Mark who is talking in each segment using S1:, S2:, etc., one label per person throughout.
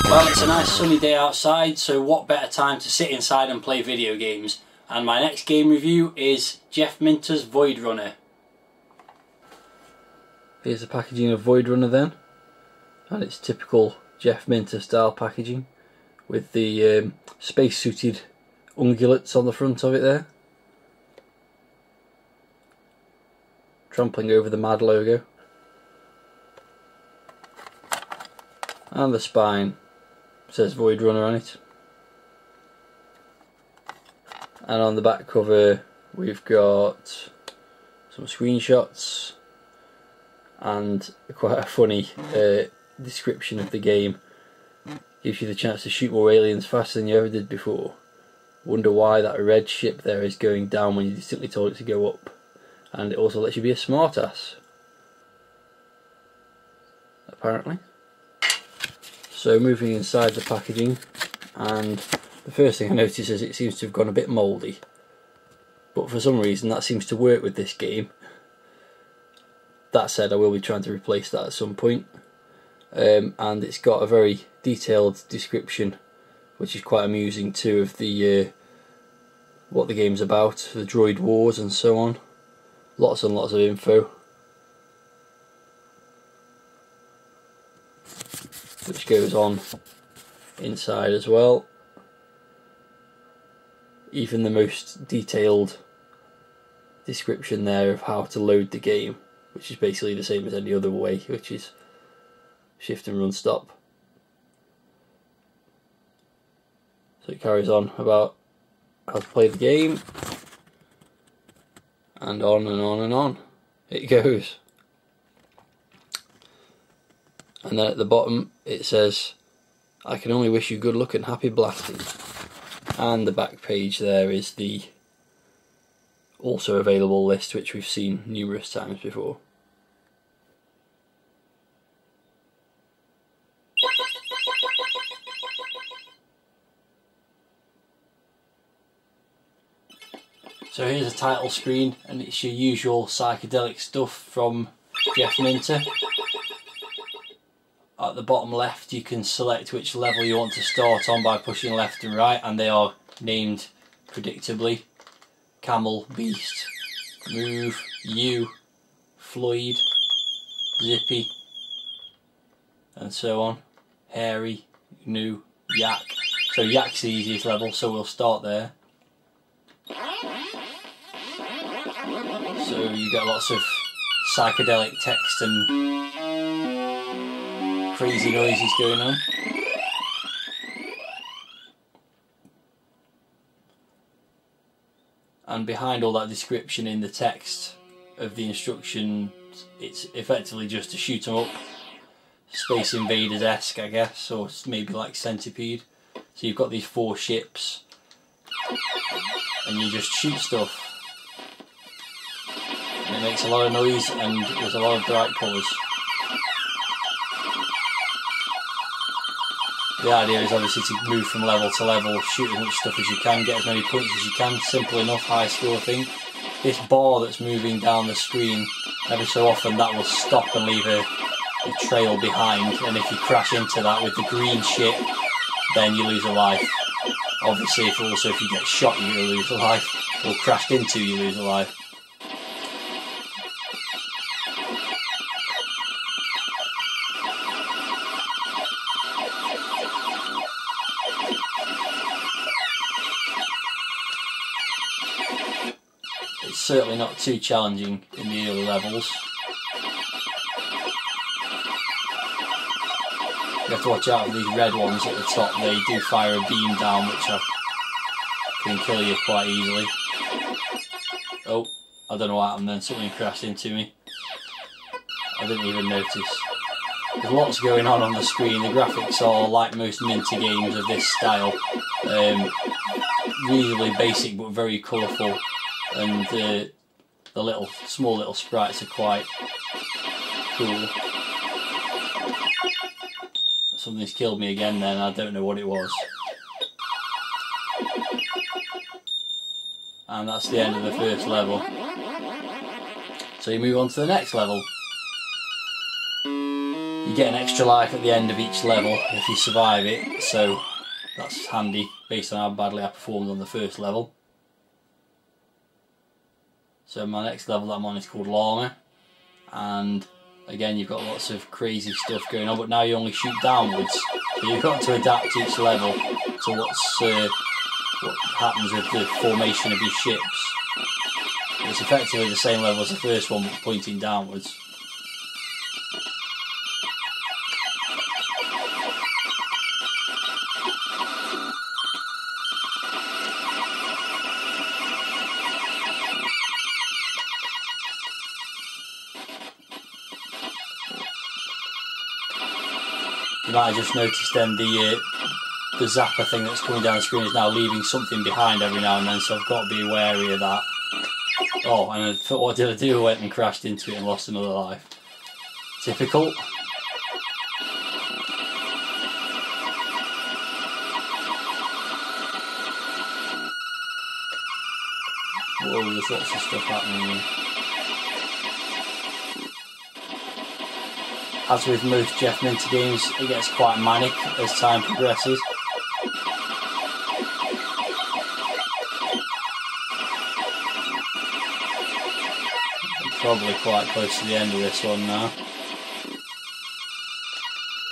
S1: Well, it's a nice sunny day outside, so what better time to sit inside and play video games? And my next game review is Jeff Minter's Voidrunner. Here's the packaging of Voidrunner then, and it's typical Jeff Minter style packaging with the space-suited ungulates on the front of it there, trampling over the MAD logo, and the spine says Voidrunner on it. And on the back cover we've got some screenshots and quite a funny description of the game. Gives you the chance to shoot more aliens faster than you ever did before. Wonder why that red ship there is going down when you distinctly told it to go up. And it also lets you be a smartass, apparently. So moving inside the packaging, and the first thing I notice is it seems to have gone a bit mouldy, but for some reason that seems to work with this game. That said, I will be trying to replace that at some point. And it's got a very detailed description, which is quite amusing too, of the what the game's about, the droid wars and so on. Lots and lots of info, which goes on inside as well. Even the most detailed description there of how to load the game, which is basically the same as any other way, which is shift and run stop. So it carries on about how to play the game, and on and on and on it goes. And then at the bottom it says, "I can only wish you good luck and happy blasting." And the back page there is the also available list, which we've seen numerous times before. So here's a title screen, and it's your usual psychedelic stuff from Jeff Minter. At the bottom left you can select which level you want to start on by pushing left and right, and they are named predictably: Camel, Beast, Move, U, Floyd, Zippy, and so on. Hairy, Gnu, Yak. So Yak's the easiest level, so we'll start there. So you get lots of psychedelic text and crazy noises going on. And behind all that description in the text of the instructions, it's effectively just to shoot them up. Space Invaders-esque, I guess, or maybe like Centipede. So you've got these 4 ships, and you just shoot stuff. And it makes a lot of noise, and there's a lot of bright colours. The idea is obviously to move from level to level, shoot as much stuff as you can, get as many points as you can. Simple enough, high score thing. This bar that's moving down the screen, every so often that will stop and leave a trail behind, and if you crash into that with the green ship, then you lose a life. Obviously if you get shot you lose a life, or crashed into you lose a life. It's certainly not too challenging in the early levels. You have to watch out for these red ones at the top. They do fire a beam down, which can kill you quite easily. Oh, I don't know what happened then, something crashed into me. I didn't even notice. There's lots going on the screen. The graphics are like most Minter games of this style. Reasonably basic but very colourful, and the small little sprites are quite cool. something's killed me again then, I don't know what it was. And that's the end of the first level. So you move on to the next level. You get an extra life at the end of each level if you survive it, so that's handy based on how badly I performed on the first level. So my next level that I'm on is called Llama, and again you've got lots of crazy stuff going on, but now you only shoot downwards, so you've got to adapt each level to what happens with the formation of your ships. It's effectively the same level as the first one, but pointing downwards. You might have just noticed then the zapper thing that's coming down the screen is now leaving something behind every now and then, so I've got to be wary of that. Oh, and I thought, what did I do? I went and crashed into it and lost another life. Typical. Whoa, there's lots of stuff happening here. As with most Jeff Minter games, it gets quite manic as time progresses. I'm probably quite close to the end of this one now.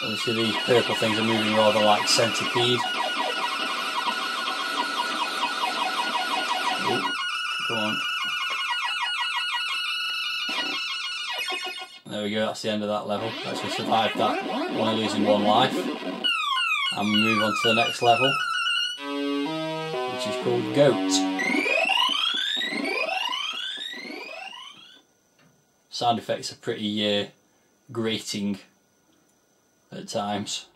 S1: Obviously these purple things are moving rather like centipede. Ooh, come on. There we go, that's the end of that level. Actually survived that, only losing one life. And we move on to the next level, which is called Goat. Sound effects are pretty grating at times.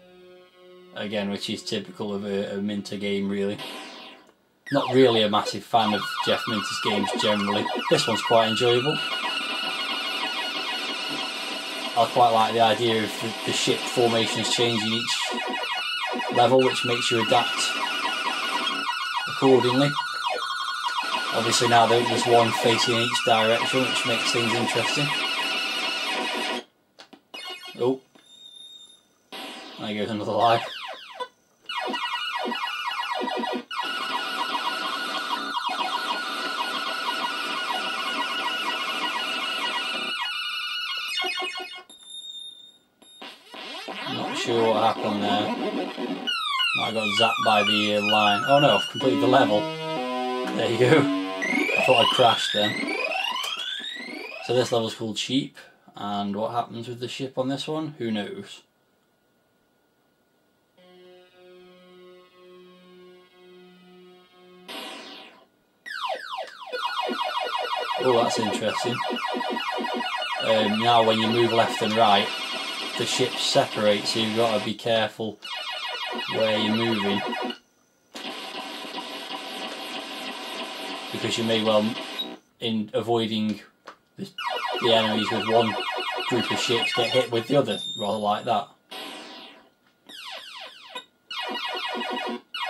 S1: Again, which is typical of a Minter game really. Not really a massive fan of Jeff Minter's games generally. This one's quite enjoyable. I quite like the idea of the ship formations changing each level, which makes you adapt accordingly. Obviously now there's one facing each direction, which makes things interesting. Oh, there goes another life. Not sure what happened there. Might have got zapped by the line. Oh no, I've completed the level. There you go. I thought I crashed then. So this level's called Sheep, and what happens with the ship on this one? Who knows? Oh, that's interesting. Now when you move left and right, the ships separate, so you've got to be careful where you're moving, because you may well, in avoiding the enemies with one group of ships, get hit with the other, rather like that.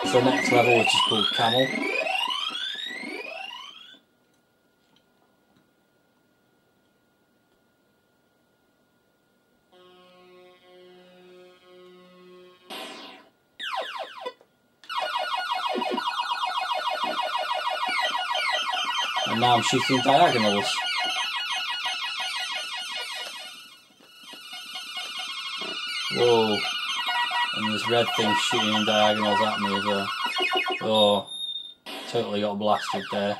S1: So the next level, which is called Camel. And now I'm shooting diagonals. Whoa. And there's red things shooting in diagonals at me as well. Oh, totally got blasted there.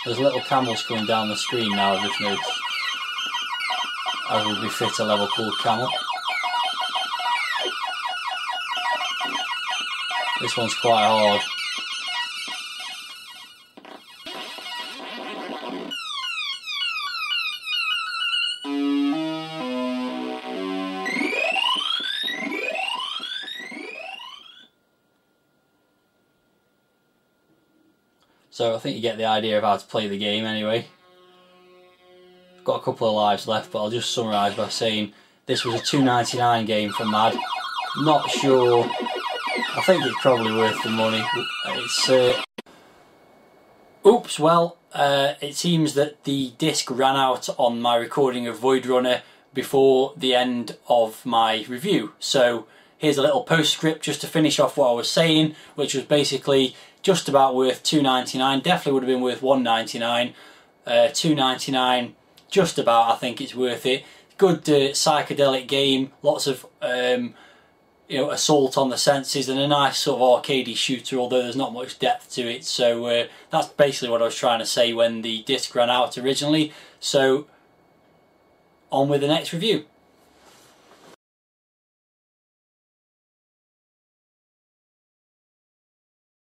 S1: There's little camels coming down the screen now, I've just noticed. As would befit a level called Camel. This one's quite hard. So I think you get the idea of how to play the game anyway. got a couple of lives left, but I'll just summarise by saying this was a $2.99 game for Mad. Not sure. I think it's probably worth the money. It's oops. Well, it seems that the disc ran out on my recording of Voidrunner before the end of my review. So here's a little postscript just to finish off what I was saying, which was basically just about worth $2.99. Definitely would have been worth $1.99. $2.99, just about. I think it's worth it. Good psychedelic game. Lots of you know, assault on the senses, and a nice sort of arcadey shooter, although there's not much depth to it. So that's basically what I was trying to say when the disc ran out originally. So on with the next review.